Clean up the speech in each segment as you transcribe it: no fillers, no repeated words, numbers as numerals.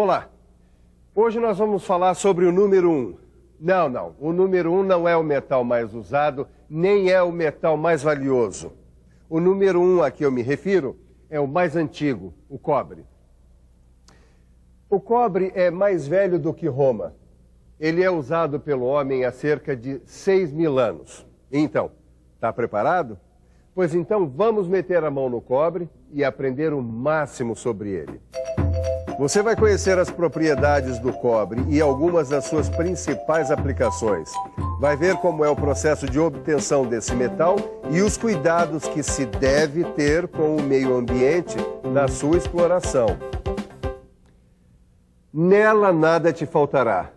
Olá, hoje nós vamos falar sobre o número 1. Não, o número 1 não é o metal mais usado, nem é o metal mais valioso. O número 1 a que eu me refiro é o mais antigo, o cobre. O cobre é mais velho do que Roma. Ele é usado pelo homem há cerca de 6.000 anos. Então, está preparado? Pois então vamos meter a mão no cobre e aprender o máximo sobre ele. Você vai conhecer as propriedades do cobre e algumas das suas principais aplicações. Vai ver como é o processo de obtenção desse metal e os cuidados que se deve ter com o meio ambiente na sua exploração. Nela nada te faltará.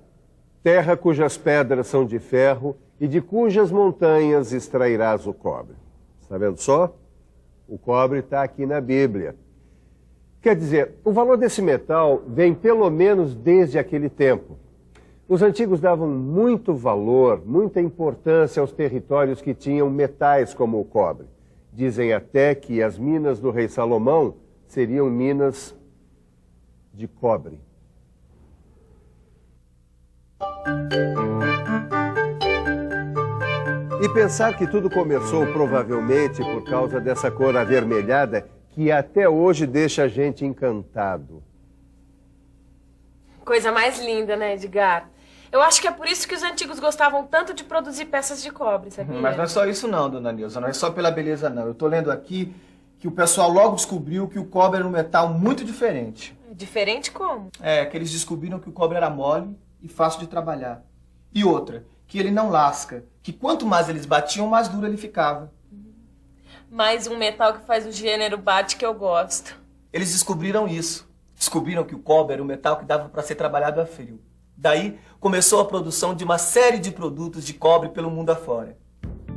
Terra cujas pedras são de ferro e de cujas montanhas extrairás o cobre. Está vendo só? O cobre está aqui na Bíblia. Quer dizer, o valor desse metal vem pelo menos desde aquele tempo. Os antigos davam muito valor, muita importância aos territórios que tinham metais como o cobre. Dizem até que as minas do rei Salomão seriam minas de cobre. E pensar que tudo começou provavelmente por causa dessa cor avermelhada que até hoje deixa a gente encantado. Coisa mais linda, né, Edgar? Eu acho que é por isso que os antigos gostavam tanto de produzir peças de cobre, sabia? Mas não é só isso não, dona Nilza, não é só pela beleza não. Eu tô lendo aqui que o pessoal logo descobriu que o cobre era um metal muito diferente. Diferente como? É, que eles descobriram que o cobre era mole e fácil de trabalhar. E outra, que ele não lasca, que quanto mais eles batiam, mais duro ele ficava. Mais um metal que faz o gênero bate que eu gosto. Eles descobriram isso. Descobriram que o cobre era um metal que dava para ser trabalhado a frio. Daí começou a produção de uma série de produtos de cobre pelo mundo afora.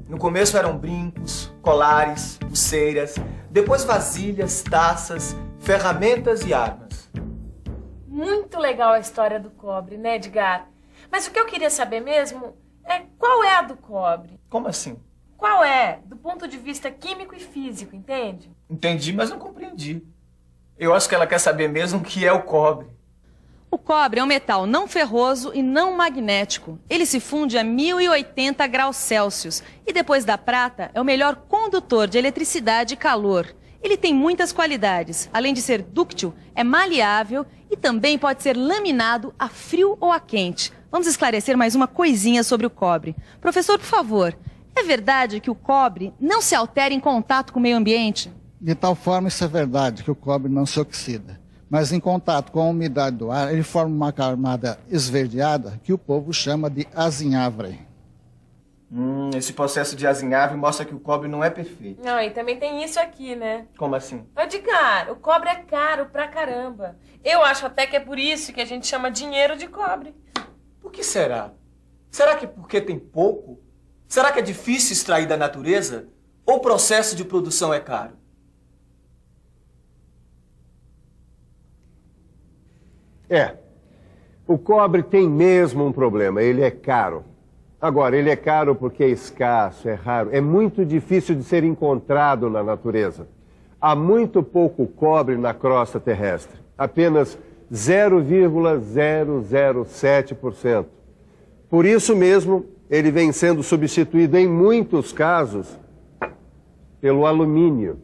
No começo eram brincos, colares, pulseiras, depois vasilhas, taças, ferramentas e armas. Muito legal a história do cobre, né, Edgar? Mas o que eu queria saber mesmo é qual é a do cobre? Como assim? Qual é, do ponto de vista químico e físico, entende? Entendi, mas não compreendi. Eu acho que ela quer saber mesmo o que é o cobre. O cobre é um metal não ferroso e não magnético. Ele se funde a 1080 graus Celsius e depois da prata é o melhor condutor de eletricidade e calor. Ele tem muitas qualidades. Além de ser dúctil, é maleável e também pode ser laminado a frio ou a quente. Vamos esclarecer mais uma coisinha sobre o cobre. Professor, por favor, é verdade que o cobre não se altera em contato com o meio ambiente? De tal forma, isso é verdade, que o cobre não se oxida. Mas em contato com a umidade do ar, ele forma uma camada esverdeada que o povo chama de azinhavre. Esse processo de azinhavre mostra que o cobre não é perfeito. Não, e também tem isso aqui, né? Como assim? Edgar, o cobre é caro pra caramba. Eu acho até que é por isso que a gente chama dinheiro de cobre. Por que será? Será que porque tem pouco? Será que é difícil extrair da natureza? Ou o processo de produção é caro? O cobre tem mesmo um problema, ele é caro. Agora, ele é caro porque é escasso, é raro, é muito difícil de ser encontrado na natureza. Há muito pouco cobre na crosta terrestre, apenas 0,007%. Por isso mesmo, ele vem sendo substituído em muitos casos pelo alumínio.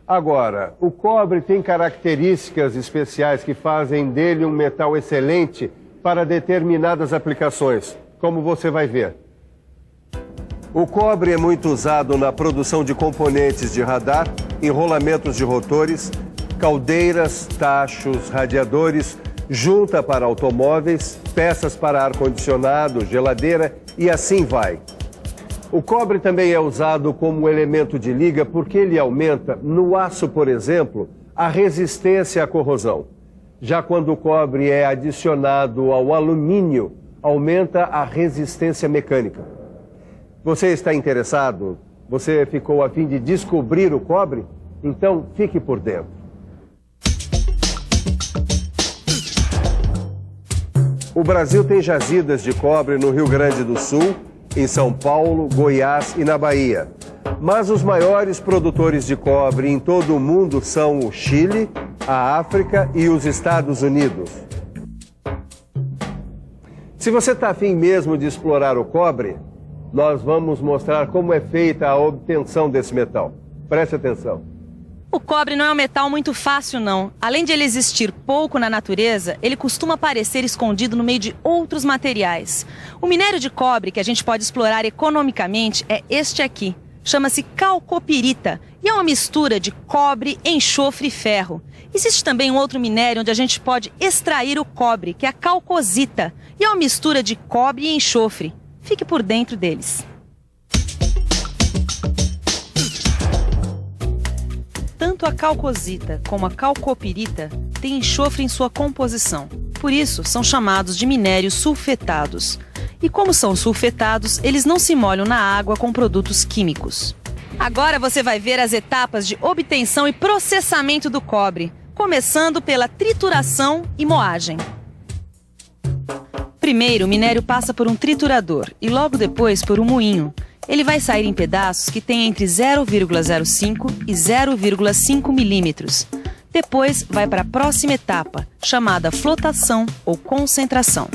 Agora, o cobre tem características especiais que fazem dele um metal excelente para determinadas aplicações, como você vai ver. O cobre é muito usado na produção de componentes de radar, enrolamentos de rotores, caldeiras, tachos, radiadores, junta para automóveis, peças para ar-condicionado, geladeira e assim vai. O cobre também é usado como elemento de liga porque ele aumenta, no aço, por exemplo, a resistência à corrosão. Já quando o cobre é adicionado ao alumínio, aumenta a resistência mecânica. Você está interessado? Você ficou a fim de descobrir o cobre? Então fique por dentro. O Brasil tem jazidas de cobre no Rio Grande do Sul, em São Paulo, Goiás e na Bahia. Mas os maiores produtores de cobre em todo o mundo são o Chile, a África e os Estados Unidos. Se você está afim mesmo de explorar o cobre, nós vamos mostrar como é feita a obtenção desse metal. Preste atenção. O cobre não é um metal muito fácil, não. Além de ele existir pouco na natureza, ele costuma aparecer escondido no meio de outros materiais. O minério de cobre que a gente pode explorar economicamente é este aqui. Chama-se calcopirita e é uma mistura de cobre, enxofre e ferro. Existe também um outro minério onde a gente pode extrair o cobre, que é a calcosita, e é uma mistura de cobre e enxofre. Fique por dentro deles. Tanto a calcosita como a calcopirita têm enxofre em sua composição. Por isso, são chamados de minérios sulfetados. E como são sulfetados, eles não se molham na água com produtos químicos. Agora você vai ver as etapas de obtenção e processamento do cobre, começando pela trituração e moagem. Primeiro, o minério passa por um triturador e logo depois por um moinho. Ele vai sair em pedaços que têm entre 0,05 e 0,5 milímetros. Depois vai para a próxima etapa, chamada flotação ou concentração.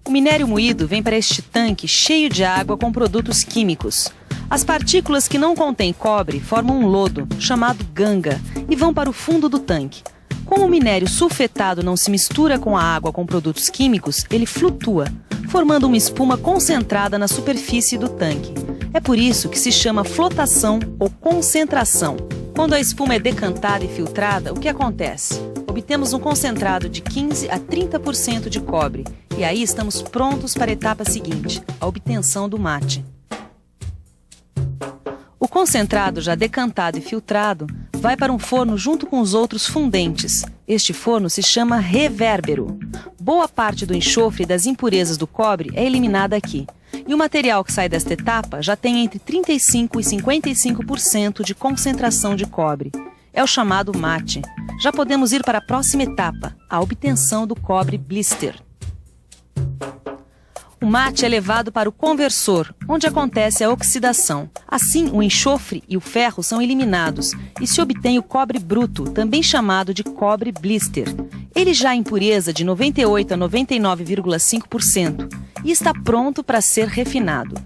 O minério moído vem para este tanque cheio de água com produtos químicos. As partículas que não contêm cobre formam um lodo, chamado ganga, e vão para o fundo do tanque. Como o minério sulfetado não se mistura com a água com produtos químicos, ele flutua, formando uma espuma concentrada na superfície do tanque. É por isso que se chama flotação ou concentração. Quando a espuma é decantada e filtrada, o que acontece? Obtemos um concentrado de 15 a 30% de cobre. E aí estamos prontos para a etapa seguinte, a obtenção do mate. O concentrado já decantado e filtrado vai para um forno junto com os outros fundentes. Este forno se chama revérbero. Boa parte do enxofre e das impurezas do cobre é eliminada aqui. E o material que sai desta etapa já tem entre 35% e 55% de concentração de cobre. É o chamado mate. Já podemos ir para a próxima etapa, a obtenção do cobre blister. O mate é levado para o conversor, onde acontece a oxidação. Assim, o enxofre e o ferro são eliminados e se obtém o cobre bruto, também chamado de cobre blister. Ele já é impureza de 98% a 99,5% e está pronto para ser refinado.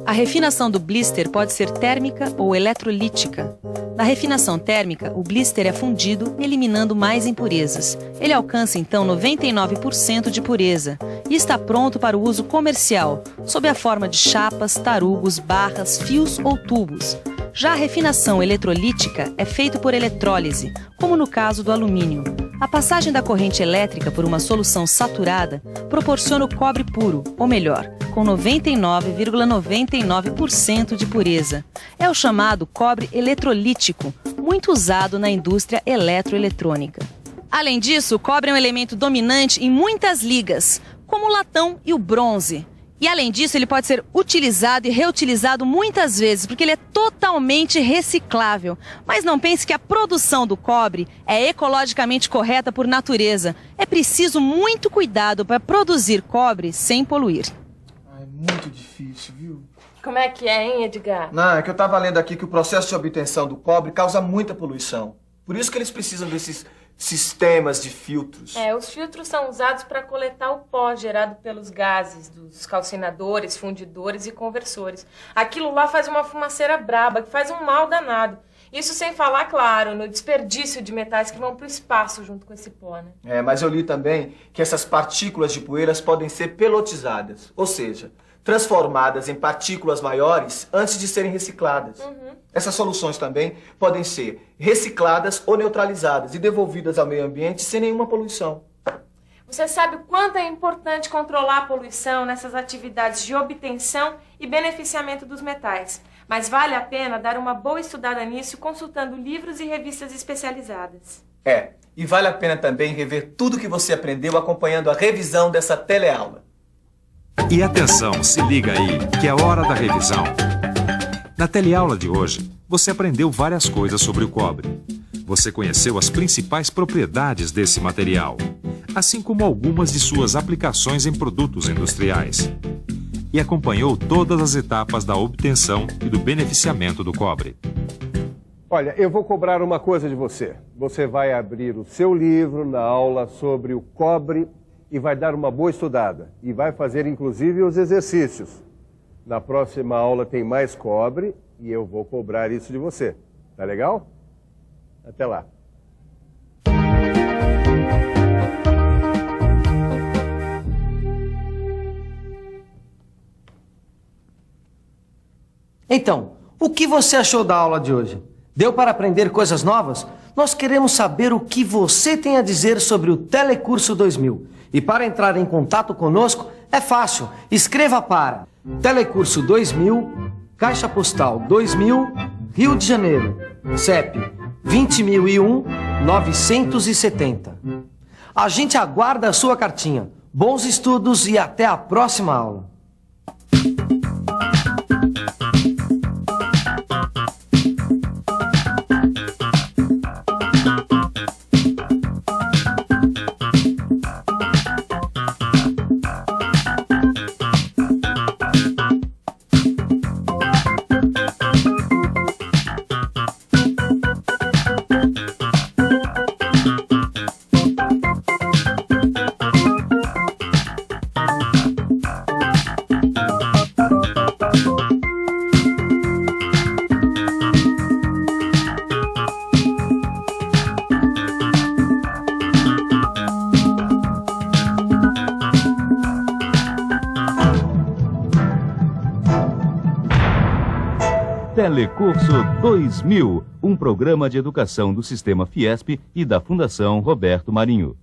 A refinação do blister pode ser térmica ou eletrolítica. Na refinação térmica, o blister é fundido, eliminando mais impurezas. Ele alcança então 99% de pureza e está pronto para o uso comercial, sob a forma de chapas, tarugos, barras, fios ou tubos. Já a refinação eletrolítica é feita por eletrólise, como no caso do alumínio. A passagem da corrente elétrica por uma solução saturada proporciona o cobre puro, ou melhor, com 99,99% de pureza. É o chamado cobre eletrolítico, muito usado na indústria eletroeletrônica. Além disso, o cobre é um elemento dominante em muitas ligas, como o latão e o bronze. E além disso, ele pode ser utilizado e reutilizado muitas vezes, porque ele é totalmente reciclável. Mas não pense que a produção do cobre é ecologicamente correta por natureza. É preciso muito cuidado para produzir cobre sem poluir. É muito difícil, viu? Como é que é, hein, Edgar? Não, é que eu estava lendo aqui que o processo de obtenção do cobre causa muita poluição. Por isso que eles precisam desses sistemas de filtros. Os filtros são usados para coletar o pó gerado pelos gases dos calcinadores, fundidores e conversores. Aquilo lá faz uma fumaceira braba, que faz um mal danado. Isso sem falar, claro, no desperdício de metais que vão para o espaço junto com esse pó, né? Mas eu li também que essas partículas de poeiras podem ser pelotizadas, ou seja, transformadas em partículas maiores antes de serem recicladas. Essas soluções também podem ser recicladas ou neutralizadas e devolvidas ao meio ambiente sem nenhuma poluição. Você sabe o quanto é importante controlar a poluição nessas atividades de obtenção e beneficiamento dos metais. Mas vale a pena dar uma boa estudada nisso consultando livros e revistas especializadas. E vale a pena também rever tudo que você aprendeu acompanhando a revisão dessa teleaula. E atenção, se liga aí, que é hora da revisão. Na teleaula de hoje, você aprendeu várias coisas sobre o cobre. Você conheceu as principais propriedades desse material, assim como algumas de suas aplicações em produtos industriais. e acompanhou todas as etapas da obtenção e do beneficiamento do cobre. Olha, eu vou cobrar uma coisa de você. Você vai abrir o seu livro na aula sobre o cobre e vai dar uma boa estudada. E vai fazer, inclusive, os exercícios. Na próxima aula tem mais cobre e eu vou cobrar isso de você. Tá legal? Até lá. Então, o que você achou da aula de hoje? Deu para aprender coisas novas? Nós queremos saber o que você tem a dizer sobre o Telecurso 2000. E para entrar em contato conosco, é fácil. Escreva para Telecurso 2000, Caixa Postal 2000, Rio de Janeiro, CEP 20.001-970. A gente aguarda a sua cartinha. Bons estudos e até a próxima aula. Telecurso 2000, um programa de educação do Sistema Fiesp e da Fundação Roberto Marinho.